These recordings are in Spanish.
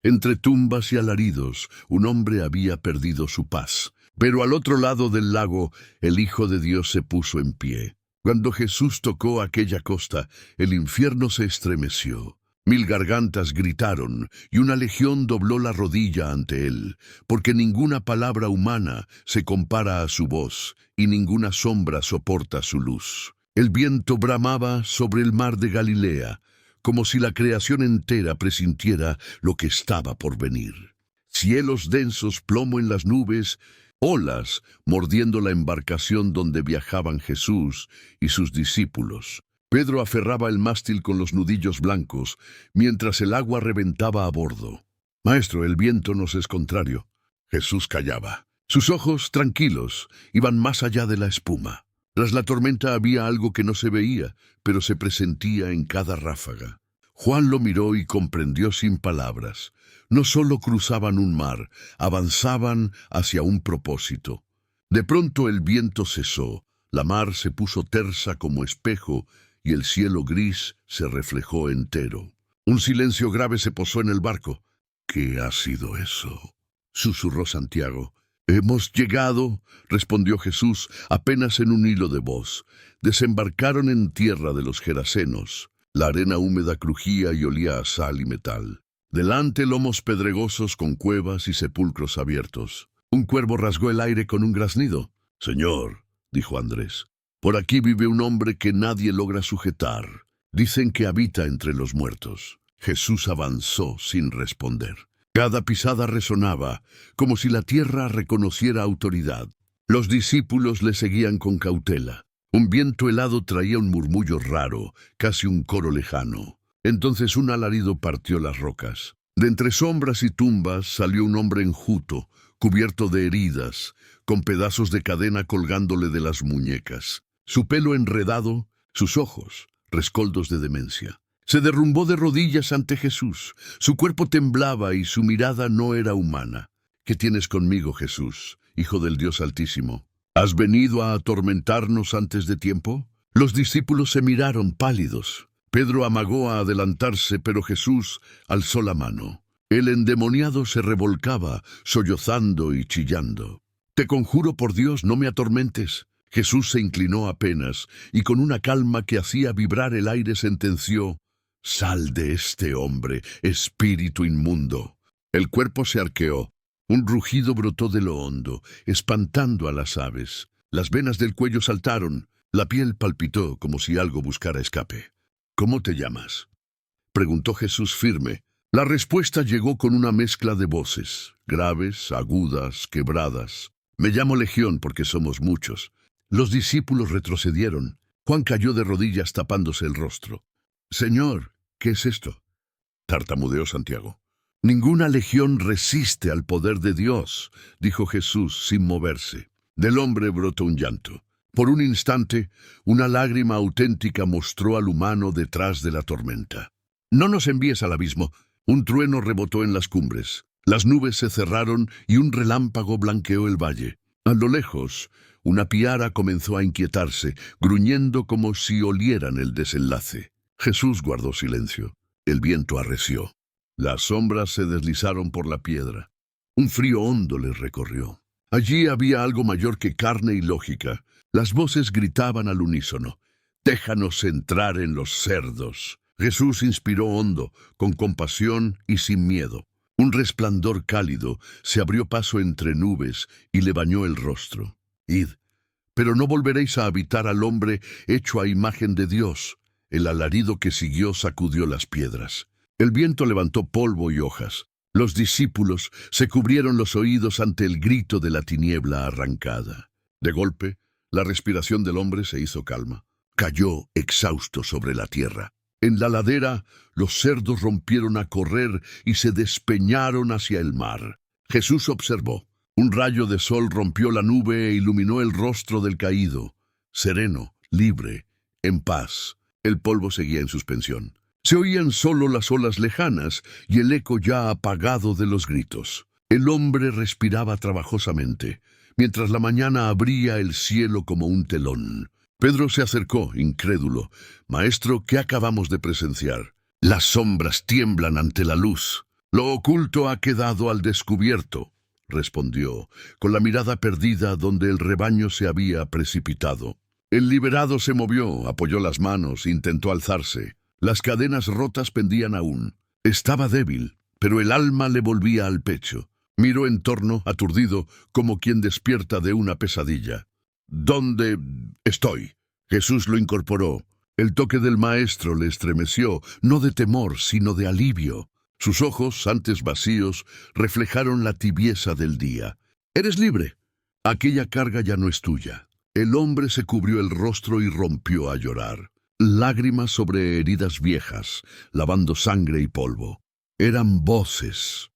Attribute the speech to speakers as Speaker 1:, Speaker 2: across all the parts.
Speaker 1: Entre tumbas y alaridos, un hombre había perdido su paz. Pero al otro lado del lago, el Hijo de Dios se puso en pie. Cuando Jesús tocó aquella costa, el infierno se estremeció. 1000 gargantas gritaron, y una legión dobló la rodilla ante él, porque ninguna palabra humana se compara a su voz, y ninguna sombra soporta su luz. El viento bramaba sobre el mar de Galilea, como si la creación entera presintiera lo que estaba por venir. Cielos densos, plomo en las nubes, olas mordiendo la embarcación donde viajaban Jesús y sus discípulos. Pedro aferraba el mástil con los nudillos blancos, mientras el agua reventaba a bordo. «Maestro, el viento nos es contrario». Jesús callaba. Sus ojos, tranquilos, iban más allá de la espuma. Tras la tormenta había algo que no se veía, pero se presentía en cada ráfaga. Juan lo miró y comprendió sin palabras. No solo cruzaban un mar, avanzaban hacia un propósito. De pronto el viento cesó, la mar se puso tersa como espejo y el cielo gris se reflejó entero. Un silencio grave se posó en el barco. «¿Qué ha sido eso?», susurró Santiago. «Hemos llegado», respondió Jesús, apenas en un hilo de voz. Desembarcaron en tierra de los Gerasenos. La arena húmeda crujía y olía a sal y metal. Delante lomos pedregosos con cuevas y sepulcros abiertos. Un cuervo rasgó el aire con un graznido. «Señor», dijo Andrés, «por aquí vive un hombre que nadie logra sujetar. Dicen que habita entre los muertos». Jesús avanzó sin responder. Cada pisada resonaba, como si la tierra reconociera autoridad. Los discípulos le seguían con cautela. Un viento helado traía un murmullo raro, casi un coro lejano. Entonces un alarido partió las rocas. De entre sombras y tumbas salió un hombre enjuto, cubierto de heridas, con pedazos de cadena colgándole de las muñecas. Su pelo enredado, sus ojos, rescoldos de demencia. Se derrumbó de rodillas ante Jesús. Su cuerpo temblaba y su mirada no era humana. «¿Qué tienes conmigo, Jesús, Hijo del Dios Altísimo? ¿Has venido a atormentarnos antes de tiempo?» Los discípulos se miraron pálidos. Pedro amagó a adelantarse, pero Jesús alzó la mano. El endemoniado se revolcaba, sollozando y chillando. «Te conjuro por Dios, no me atormentes». Jesús se inclinó apenas, y con una calma que hacía vibrar el aire sentenció: «Sal de este hombre, espíritu inmundo». El cuerpo se arqueó. Un rugido brotó de lo hondo, espantando a las aves. Las venas del cuello saltaron. La piel palpitó como si algo buscara escape. «¿Cómo te llamas?», preguntó Jesús firme. La respuesta llegó con una mezcla de voces, graves, agudas, quebradas. «Me llamo Legión porque somos muchos». Los discípulos retrocedieron. Juan cayó de rodillas tapándose el rostro. «Señor, ¿qué es esto?», tartamudeó Santiago. «Ninguna legión resiste al poder de Dios», dijo Jesús sin moverse. Del hombre brotó un llanto. Por un instante, una lágrima auténtica mostró al humano detrás de la tormenta. «No nos envíes al abismo». Un trueno rebotó en las cumbres. Las nubes se cerraron y un relámpago blanqueó el valle. A lo lejos, una piara comenzó a inquietarse, gruñendo como si olieran el desenlace. Jesús guardó silencio. El viento arreció. Las sombras se deslizaron por la piedra. Un frío hondo les recorrió. Allí había algo mayor que carne y lógica. Las voces gritaban al unísono: «Déjanos entrar en los cerdos». Jesús inspiró hondo, con compasión y sin miedo. Un resplandor cálido se abrió paso entre nubes y le bañó el rostro. «Id, pero no volveréis a habitar al hombre hecho a imagen de Dios». El alarido que siguió sacudió las piedras. El viento levantó polvo y hojas. Los discípulos se cubrieron los oídos ante el grito de la tiniebla arrancada. De golpe, la respiración del hombre se hizo calma. Cayó exhausto sobre la tierra. En la ladera, los cerdos rompieron a correr y se despeñaron hacia el mar. Jesús observó. Un rayo de sol rompió la nube e iluminó el rostro del caído. Sereno, libre, en paz. El polvo seguía en suspensión. Se oían solo las olas lejanas y el eco ya apagado de los gritos. El hombre respiraba trabajosamente, mientras la mañana abría el cielo como un telón. Pedro se acercó, incrédulo. «Maestro, ¿qué acabamos de presenciar?» «Las sombras tiemblan ante la luz». Lo oculto ha quedado al descubierto, respondió, con la mirada perdida donde el rebaño se había precipitado. El liberado se movió, apoyó las manos, intentó alzarse. Las cadenas rotas pendían aún. Estaba débil, pero el alma le volvía al pecho. Miró en torno, aturdido, como quien despierta de una pesadilla. ¿Dónde estoy? Jesús lo incorporó. El toque del maestro le estremeció, no de temor, sino de alivio. Sus ojos, antes vacíos, reflejaron la tibieza del día. «Eres libre. Aquella carga ya no es tuya». El hombre se cubrió el rostro y rompió a llorar. Lágrimas sobre heridas viejas, lavando sangre y polvo. Eran voces.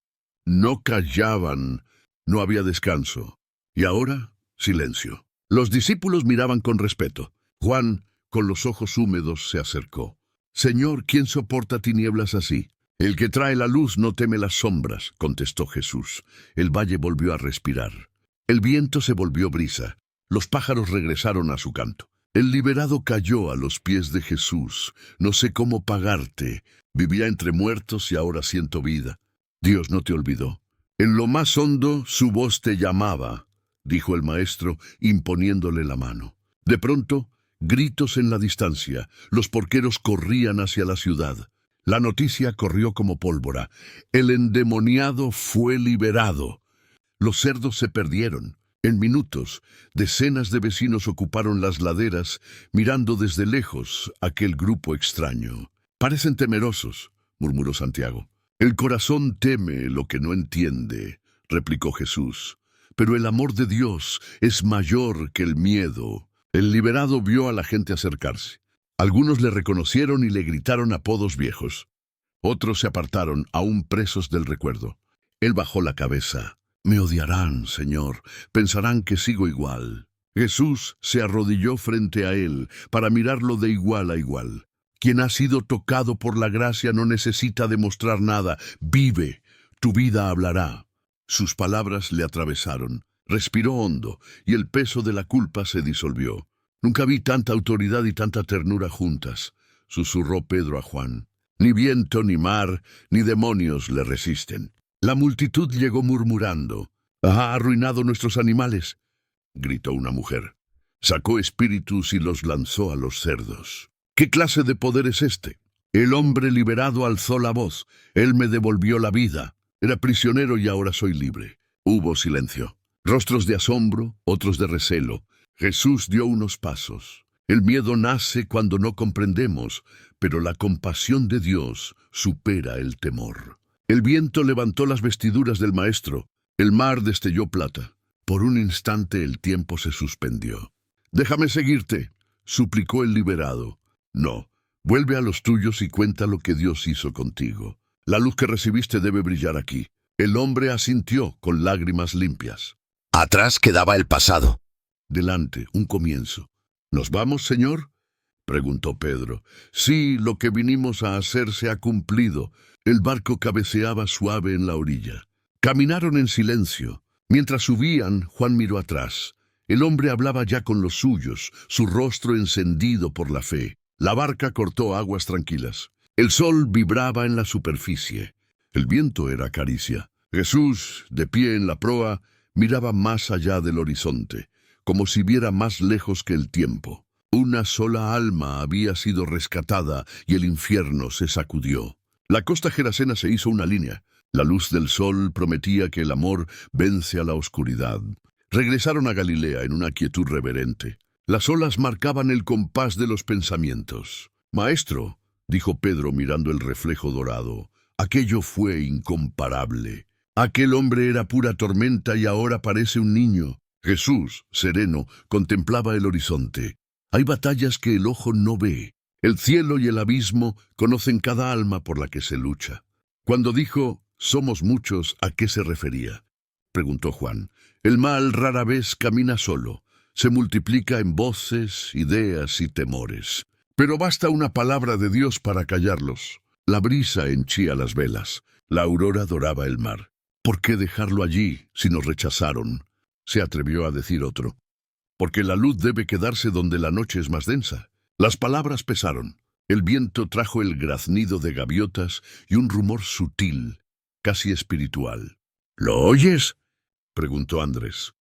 Speaker 1: No callaban. No había descanso. Y ahora, silencio. Los discípulos miraban con respeto. Juan, con los ojos húmedos, se acercó. «Señor, ¿quién soporta tinieblas así?» «El que trae la luz no teme las sombras», contestó Jesús. El valle volvió a respirar. El viento se volvió brisa. Los pájaros regresaron a su canto. El liberado cayó a los pies de Jesús. «No sé cómo pagarte. Vivía entre muertos y ahora siento vida». «Dios no te olvidó. En lo más hondo su voz te llamaba», dijo el maestro, imponiéndole la mano. De pronto, gritos en la distancia. Los porqueros corrían hacia la ciudad. La noticia corrió como pólvora. El endemoniado fue liberado. Los cerdos se perdieron. En minutos, decenas de vecinos ocuparon las laderas, mirando desde lejos aquel grupo extraño. «Parecen temerosos», murmuró Santiago. «El corazón teme lo que no entiende», replicó Jesús. «Pero el amor de Dios es mayor que el miedo». El liberado vio a la gente acercarse. Algunos le reconocieron y le gritaron apodos viejos. Otros se apartaron, aún presos del recuerdo. Él bajó la cabeza. «Me odiarán, Señor. Pensarán que sigo igual». Jesús se arrodilló frente a él para mirarlo de igual a igual. Quien ha sido tocado por la gracia no necesita demostrar nada. Vive. Tu vida hablará. Sus palabras le atravesaron. Respiró hondo y el peso de la culpa se disolvió. «Nunca vi tanta autoridad y tanta ternura juntas», susurró Pedro a Juan. «Ni viento, ni mar, ni demonios le resisten». La multitud llegó murmurando. «Ha arruinado nuestros animales», gritó una mujer. «Sacó espíritus y los lanzó a los cerdos». «¿Qué clase de poder es este?» «El hombre liberado alzó la voz. Él me devolvió la vida. Era prisionero y ahora soy libre». Hubo silencio. Rostros de asombro, otros de recelo. Jesús dio unos pasos. El miedo nace cuando no comprendemos, pero la compasión de Dios supera el temor. El viento levantó las vestiduras del maestro. El mar destelló plata. Por un instante el tiempo se suspendió. «Déjame seguirte», suplicó el liberado. «No, vuelve a los tuyos y cuenta lo que Dios hizo contigo. La luz que recibiste debe brillar aquí». El hombre asintió con lágrimas limpias.
Speaker 2: Atrás quedaba el pasado.
Speaker 1: Delante, un comienzo. «¿Nos vamos, Señor?», preguntó Pedro. «Sí, lo que vinimos a hacer se ha cumplido». El barco cabeceaba suave en la orilla. Caminaron en silencio. Mientras subían, Juan miró atrás. El hombre hablaba ya con los suyos, su rostro encendido por la fe. La barca cortó aguas tranquilas. El sol vibraba en la superficie. El viento era caricia. Jesús, de pie en la proa, miraba más allá del horizonte, como si viera más lejos que el tiempo. Una sola alma había sido rescatada y el infierno se sacudió. La costa gerasena se hizo una línea. La luz del sol prometía que el amor vence a la oscuridad. Regresaron a Galilea en una quietud reverente. Las olas marcaban el compás de los pensamientos. «Maestro», dijo Pedro mirando el reflejo dorado, «aquello fue incomparable. Aquel hombre era pura tormenta y ahora parece un niño». Jesús, sereno, contemplaba el horizonte. Hay batallas que el ojo no ve. El cielo y el abismo conocen cada alma por la que se lucha. Cuando dijo, «somos muchos», ¿a qué se refería?, preguntó Juan. El mal rara vez camina solo. Se multiplica en voces, ideas y temores. Pero basta una palabra de Dios para callarlos. La brisa henchía las velas. La aurora doraba el mar. «¿Por qué dejarlo allí si nos rechazaron?», se atrevió a decir otro. «Porque la luz debe quedarse donde la noche es más densa». Las palabras pesaron. El viento trajo el graznido de gaviotas y un rumor sutil. casi espiritual. ¿Lo oyes?, preguntó Andrés.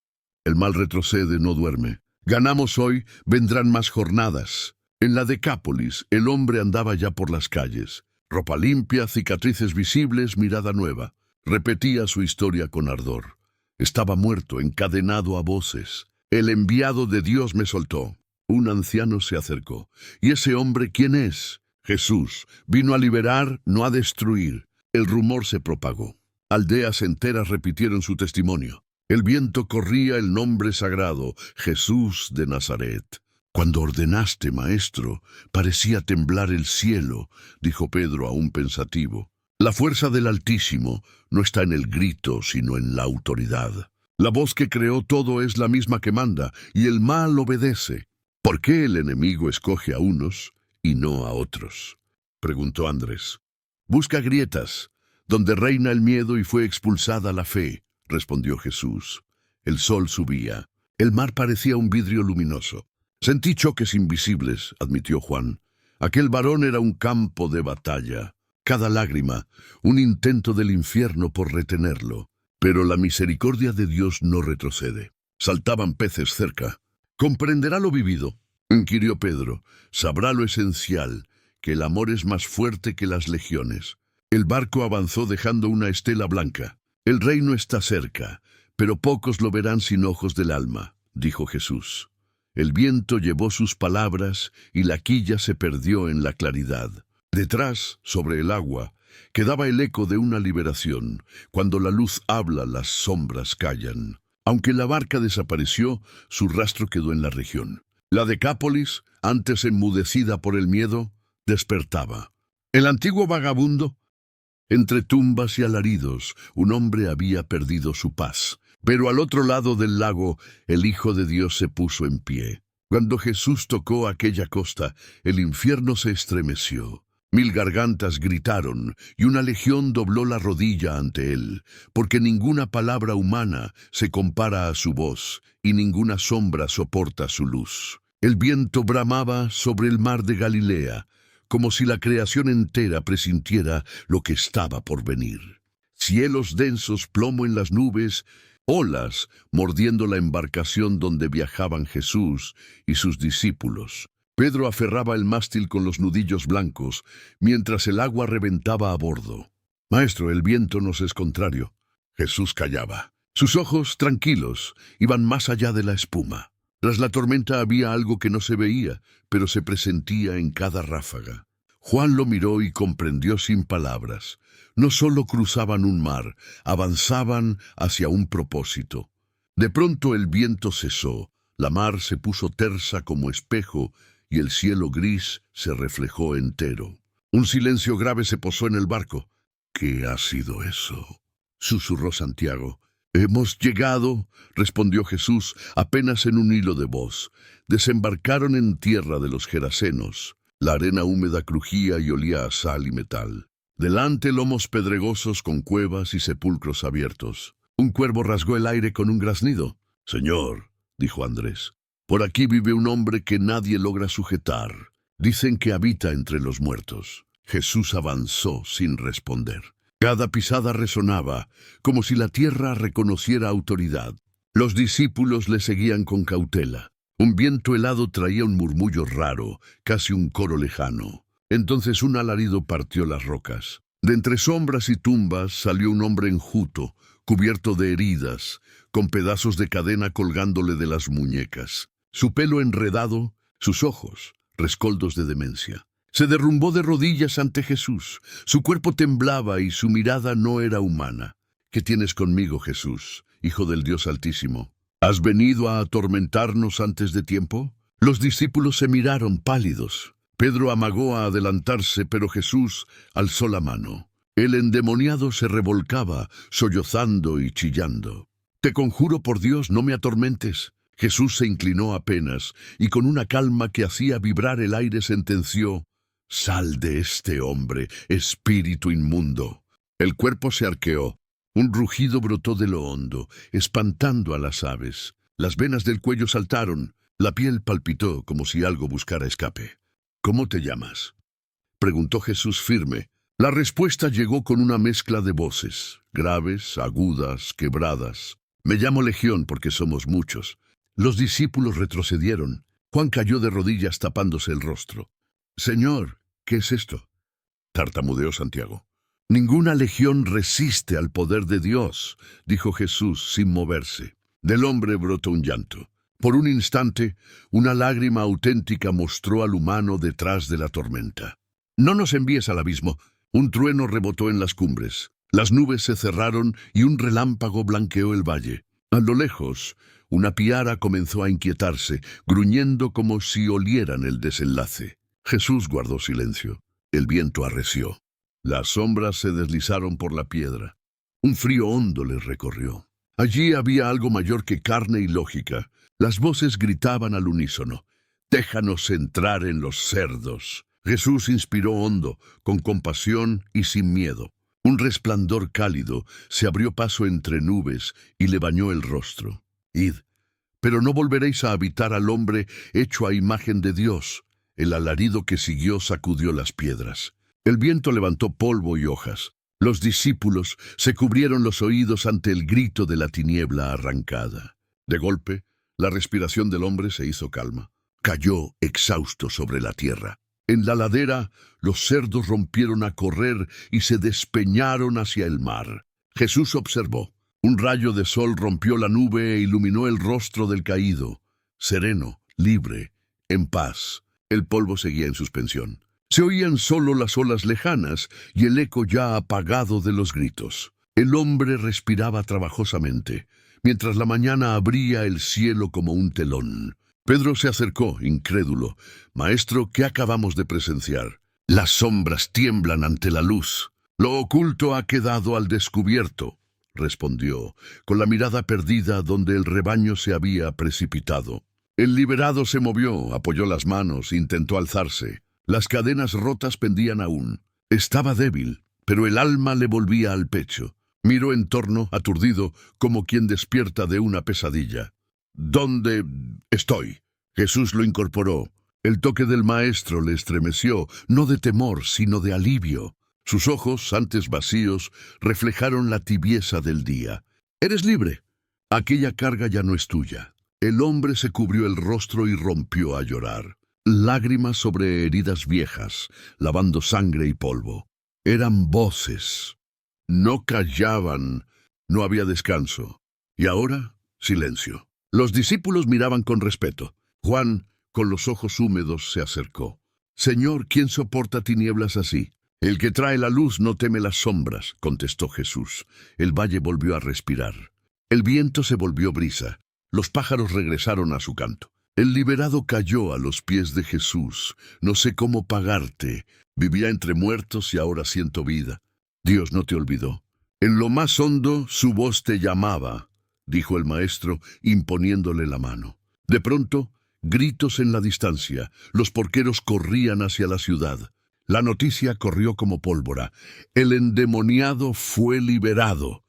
Speaker 1: El mal retrocede, no duerme. Ganamos hoy, vendrán más jornadas. En la Decápolis, el hombre andaba ya por las calles. Ropa limpia, cicatrices visibles, mirada nueva. Repetía su historia con ardor. Estaba muerto, encadenado a voces. El enviado de Dios me soltó. Un anciano se acercó. ¿Y ese hombre quién es? Jesús. Vino a liberar, no a destruir. El rumor se propagó. Aldeas enteras repitieron su testimonio. El viento corría el nombre sagrado, Jesús de Nazaret. Cuando ordenaste, maestro, parecía temblar el cielo, dijo Pedro aún pensativo. La fuerza del Altísimo no está en el grito, sino en la autoridad. La voz que creó todo es la misma que manda, y el mal obedece. ¿Por qué el enemigo escoge a unos y no a otros?, preguntó Andrés. Busca grietas, donde reina el miedo y fue expulsada la fe, respondió Jesús. El sol subía. El mar parecía un vidrio luminoso. Sentí choques invisibles, admitió Juan. Aquel varón era un campo de batalla. Cada lágrima, un intento del infierno por retenerlo. Pero la misericordia de Dios no retrocede. Saltaban peces cerca. ¿Comprenderá lo vivido?, inquirió Pedro. Sabrá lo esencial, que el amor es más fuerte que las legiones. El barco avanzó dejando una estela blanca. El reino está cerca, pero pocos lo verán sin ojos del alma, dijo Jesús. El viento llevó sus palabras y la quilla se perdió en la claridad. Detrás, sobre el agua, quedaba el eco de una liberación. Cuando la luz habla, las sombras callan. Aunque la barca desapareció, su rastro quedó en la región. La Decápolis, antes enmudecida por el miedo, despertaba. El antiguo vagabundo, entre tumbas y alaridos, un hombre había perdido su paz. Pero al otro lado del lago, el Hijo de Dios se puso en pie. Cuando Jesús tocó aquella costa, el infierno se estremeció. 1000 gargantas gritaron, y una legión dobló la rodilla ante él, porque ninguna palabra humana se compara a su voz, y ninguna sombra soporta su luz. El viento bramaba sobre el mar de Galilea, como si la creación entera presintiera lo que estaba por venir. Cielos densos, plomo en las nubes, olas mordiendo la embarcación donde viajaban Jesús y sus discípulos. Pedro aferraba el mástil con los nudillos blancos, mientras el agua reventaba a bordo. «Maestro, el viento nos es contrario». Jesús callaba. Sus ojos, tranquilos, iban más allá de la espuma. Tras la tormenta había algo que no se veía, pero se presentía en cada ráfaga. Juan lo miró y comprendió sin palabras. No solo cruzaban un mar, avanzaban hacia un propósito. De pronto el viento cesó, la mar se puso tersa como espejo y el cielo gris se reflejó entero. Un silencio grave se posó en el barco. «¿Qué ha sido eso?», susurró Santiago. «Hemos llegado», respondió Jesús, apenas en un hilo de voz. Desembarcaron en tierra de los Gerasenos. La arena húmeda crujía y olía a sal y metal. Delante lomos pedregosos con cuevas y sepulcros abiertos. Un cuervo rasgó el aire con un graznido. «Señor», dijo Andrés, «por aquí vive un hombre que nadie logra sujetar. Dicen que habita entre los muertos». Jesús avanzó sin responder. Cada pisada resonaba, como si la tierra reconociera autoridad. Los discípulos le seguían con cautela. Un viento helado traía un murmullo raro, casi un coro lejano. Entonces un alarido partió las rocas. De entre sombras y tumbas salió un hombre enjuto, cubierto de heridas, con pedazos de cadena colgándole de las muñecas. Su pelo enredado, sus ojos, rescoldos de demencia. Se derrumbó de rodillas ante Jesús. Su cuerpo temblaba y su mirada no era humana. «¿Qué tienes conmigo, Jesús, Hijo del Dios Altísimo? ¿Has venido a atormentarnos antes de tiempo?» Los discípulos se miraron pálidos. Pedro amagó a adelantarse, pero Jesús alzó la mano. El endemoniado se revolcaba, sollozando y chillando. «Te conjuro por Dios, no me atormentes». Jesús se inclinó apenas, y con una calma que hacía vibrar el aire sentenció: «Sal de este hombre, espíritu inmundo». El cuerpo se arqueó. Un rugido brotó de lo hondo, espantando a las aves. Las venas del cuello saltaron. La piel palpitó como si algo buscara escape. «¿Cómo te llamas?», preguntó Jesús firme, La respuesta llegó con una mezcla de voces, graves, agudas, quebradas. Me llamo Legión porque somos muchos. Los discípulos retrocedieron. Juan cayó de rodillas tapándose el rostro. Señor, ¿qué es esto? Tartamudeó Santiago. Ninguna legión resiste al poder de Dios, dijo Jesús sin moverse. Del hombre brotó un llanto. Por un instante, una lágrima auténtica mostró al humano detrás de la tormenta. No nos envíes al abismo. Un trueno rebotó en las cumbres. Las nubes se cerraron y un relámpago blanqueó el valle. A lo lejos, una piara comenzó a inquietarse, gruñendo como si olieran el desenlace. Jesús guardó silencio. El viento arreció. Las sombras se deslizaron por la piedra. Un frío hondo les recorrió. Allí había algo mayor que carne y lógica. Las voces gritaban al unísono. «Déjanos entrar en los cerdos». Jesús inspiró hondo, con compasión y sin miedo. Un resplandor cálido se abrió paso entre nubes y le bañó el rostro. «Id, pero no volveréis a habitar al hombre hecho a imagen de Dios». El alarido que siguió sacudió las piedras. El viento levantó polvo y hojas. Los discípulos se cubrieron los oídos ante el grito de la tiniebla arrancada. De golpe, la respiración del hombre se hizo calma. Cayó exhausto sobre la tierra. En la ladera, los cerdos rompieron a correr y se despeñaron hacia el mar. Jesús observó. Un rayo de sol rompió la nube e iluminó el rostro del caído. Sereno, libre, en paz. El polvo seguía en suspensión. Se oían solo las olas lejanas y el eco ya apagado de los gritos. El hombre respiraba trabajosamente, mientras la mañana abría el cielo como un telón. Pedro se acercó, incrédulo. «Maestro, ¿qué acabamos de presenciar?» «Las sombras tiemblan ante la luz. Lo oculto ha quedado al descubierto», respondió, con la mirada perdida donde el rebaño se había precipitado. El liberado se movió, apoyó las manos, intentó alzarse. Las cadenas rotas pendían aún. Estaba débil, pero el alma le volvía al pecho. Miró en torno, aturdido, como quien despierta de una pesadilla. «¿Dónde estoy?» Jesús lo incorporó. El toque del maestro le estremeció, no de temor, sino de alivio. Sus ojos, antes vacíos, reflejaron la tibieza del día. «Eres libre. Aquella carga ya no es tuya». El hombre se cubrió el rostro y rompió a llorar. Lágrimas sobre heridas viejas, lavando sangre y polvo. Eran voces. No callaban. No había descanso. Y ahora, silencio. Los discípulos miraban con respeto. Juan, con los ojos húmedos, se acercó. «Señor, ¿quién soporta tinieblas así?» «El que trae la luz no teme las sombras», contestó Jesús. El valle volvió a respirar. El viento se volvió brisa. Los pájaros regresaron a su canto. El liberado cayó a los pies de Jesús. «No sé cómo pagarte. Vivía entre muertos y ahora siento vida». «Dios no te olvidó». «En lo más hondo su voz te llamaba», dijo el maestro, imponiéndole la mano. De pronto, gritos en la distancia. Los porqueros corrían hacia la ciudad. La noticia corrió como pólvora. El endemoniado fue liberado.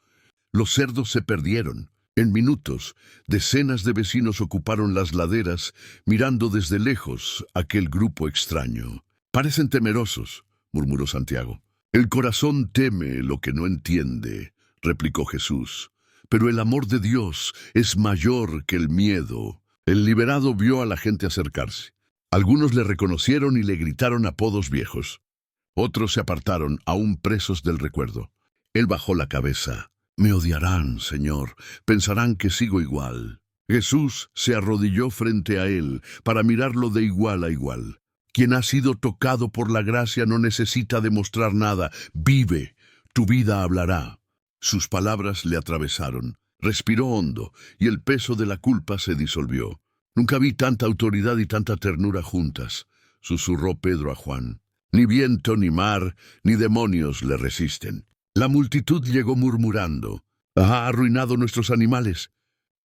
Speaker 1: Los cerdos se perdieron. En minutos, decenas de vecinos ocuparon las laderas, mirando desde lejos aquel grupo extraño. «Parecen temerosos», murmuró Santiago. «El corazón teme lo que no entiende», replicó Jesús. «Pero el amor de Dios es mayor que el miedo». El liberado vio a la gente acercarse. Algunos le reconocieron y le gritaron apodos viejos. Otros se apartaron, aún presos del recuerdo. Él bajó la cabeza. «Me odiarán, Señor. Pensarán que sigo igual». Jesús se arrodilló frente a él para mirarlo de igual a igual. Quien ha sido tocado por la gracia no necesita demostrar nada. Vive, tu vida hablará. Sus palabras le atravesaron. Respiró hondo y el peso de la culpa se disolvió. «Nunca vi tanta autoridad y tanta ternura juntas», susurró Pedro a Juan. «Ni viento, ni mar, ni demonios le resisten». La multitud llegó murmurando. «Ha arruinado nuestros animales»,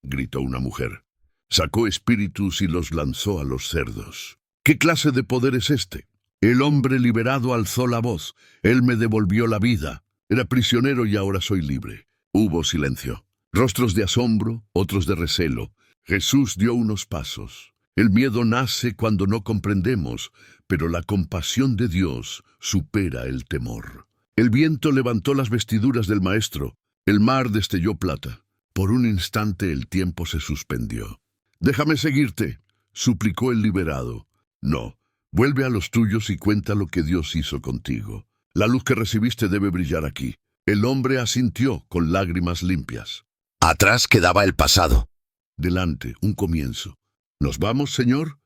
Speaker 1: gritó una mujer. «Sacó espíritus y los lanzó a los cerdos». «¿Qué clase de poder es este?» «El hombre liberado alzó la voz. Él me devolvió la vida. Era prisionero y ahora soy libre». Hubo silencio. Rostros de asombro, otros de recelo. Jesús dio unos pasos. El miedo nace cuando no comprendemos, pero la compasión de Dios supera el temor. El viento levantó las vestiduras del maestro. El mar destelló plata. Por un instante el tiempo se suspendió. «Déjame seguirte», suplicó el liberado. «No, vuelve a los tuyos y cuenta lo que Dios hizo contigo. La luz que recibiste debe brillar aquí». El hombre asintió con lágrimas limpias.
Speaker 2: Atrás quedaba el pasado.
Speaker 1: Delante, un comienzo. «¿Nos vamos, Señor?»,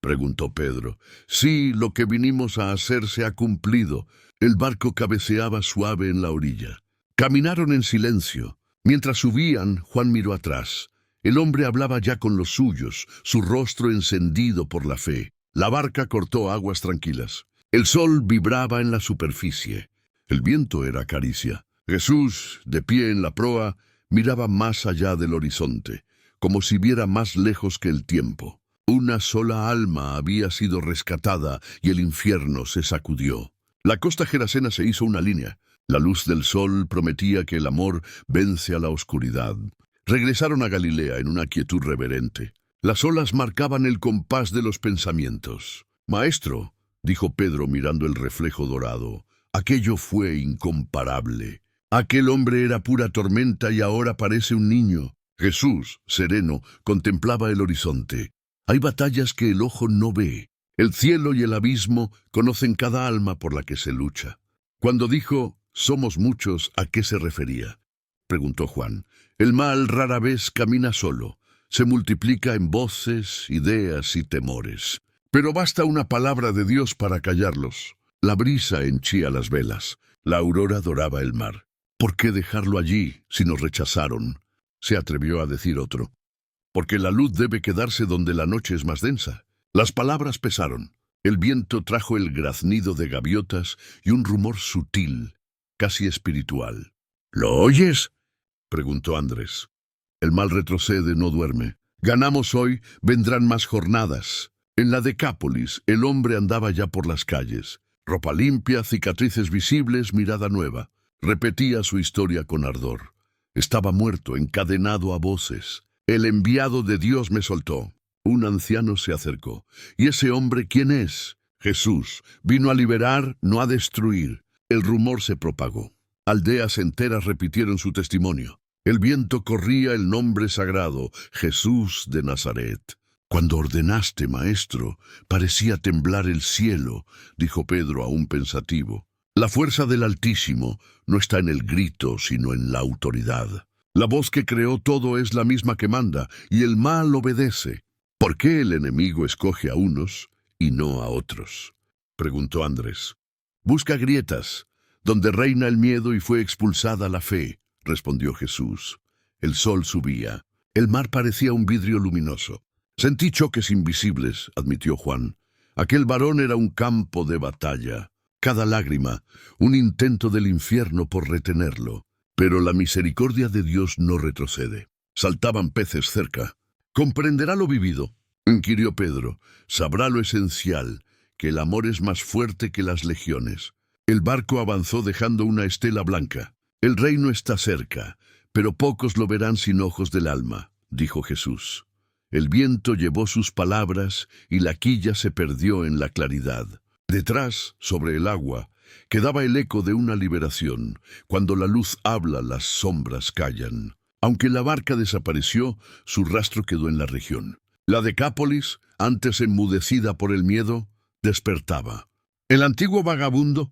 Speaker 1: preguntó Pedro. «Sí, lo que vinimos a hacer se ha cumplido». El barco cabeceaba suave en la orilla. Caminaron en silencio. Mientras subían, Juan miró atrás. El hombre hablaba ya con los suyos, su rostro encendido por la fe. La barca cortó aguas tranquilas. El sol vibraba en la superficie. El viento era caricia. Jesús, de pie en la proa, miraba más allá del horizonte, como si viera más lejos que el tiempo. Una sola alma había sido rescatada y el infierno se sacudió. La costa gerasena se hizo una línea. La luz del sol prometía que el amor vence a la oscuridad. Regresaron a Galilea en una quietud reverente. Las olas marcaban el compás de los pensamientos. «Maestro», dijo Pedro mirando el reflejo dorado, «aquello fue incomparable. Aquel hombre era pura tormenta y ahora parece un niño». Jesús, sereno, contemplaba el horizonte. Hay batallas que el ojo no ve. El cielo y el abismo conocen cada alma por la que se lucha. Cuando dijo, «somos muchos», ¿a qué se refería?, preguntó Juan. El mal rara vez camina solo. Se multiplica en voces, ideas y temores. Pero basta una palabra de Dios para callarlos. La brisa henchía las velas. La aurora doraba el mar. «¿Por qué dejarlo allí si nos rechazaron?», se atrevió a decir otro. «Porque la luz debe quedarse donde la noche es más densa». Las palabras pesaron. El viento trajo el graznido de gaviotas y un rumor sutil, casi espiritual. «¿Lo oyes?», preguntó Andrés. «El mal retrocede, no duerme. Ganamos hoy, vendrán más jornadas». En la Decápolis, el hombre andaba ya por las calles. Ropa limpia, cicatrices visibles, mirada nueva. Repetía su historia con ardor. «Estaba muerto, encadenado a voces. El enviado de Dios me soltó». Un anciano se acercó. «¿Y ese hombre quién es?». «Jesús. Vino a liberar, no a destruir». El rumor se propagó. Aldeas enteras repitieron su testimonio. El viento corría el nombre sagrado, Jesús de Nazaret. «Cuando ordenaste, maestro, parecía temblar el cielo», dijo Pedro aún pensativo. «La fuerza del Altísimo no está en el grito, sino en la autoridad. La voz que creó todo es la misma que manda, y el mal obedece». «¿Por qué el enemigo escoge a unos y no a otros?», preguntó Andrés. «Busca grietas, donde reina el miedo y fue expulsada la fe», respondió Jesús. El sol subía. El mar parecía un vidrio luminoso. «Sentí choques invisibles», admitió Juan. «Aquel varón era un campo de batalla. Cada lágrima, un intento del infierno por retenerlo. Pero la misericordia de Dios no retrocede». Saltaban peces cerca. «¿Comprenderá lo vivido?», inquirió Pedro. «Sabrá lo esencial, que el amor es más fuerte que las legiones». El barco avanzó dejando una estela blanca. «El reino está cerca, pero pocos lo verán sin ojos del alma», dijo Jesús. El viento llevó sus palabras y la quilla se perdió en la claridad. Detrás, sobre el agua, quedaba el eco de una liberación. Cuando la luz habla, las sombras callan. Aunque la barca desapareció, su rastro quedó en la región. La Decápolis, antes enmudecida por el miedo, despertaba. El antiguo vagabundo,